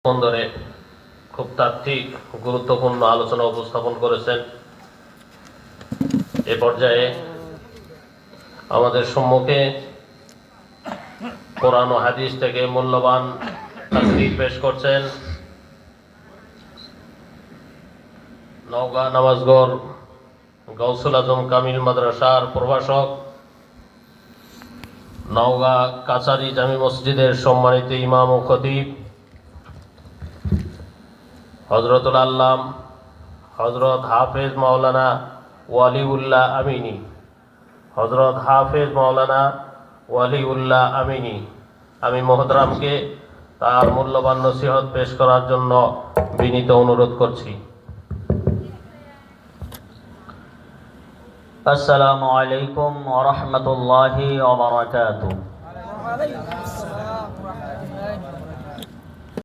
ধরে খুব তাত্ত্বিক গুরুত্বপূর্ণ আলোচনা উপস্থাপন করেছেন। এ পর্যায়ে আমাদের সম্মুখে কোরআন ও হাদিস থেকে মূল্যবান তাকরীর পেশ করছেন নওগাঁ নামাজগড় গৌসুল আজম কামিল মাদ্রাসার প্রভাষক, নওগাঁ কাছারি জামি মসজিদের সম্মানিত ইমাম ও খতিব হযরতুল আল্লাম হযরত হাফেজ মাওলানা ওয়ালিউল্লাহ আমিনী, হযরত হাফেজ মাওলানা ওয়ালিউল্লাহ আমিনী। আমি মোহতরামকে তার মূল্যবান নসিহত পেশ করার জন্য বিনীত অনুরোধ করছি। আসসালামু আলাইকুম ওয়া রাহমাতুল্লাহি ওয়া বারাকাতুহু।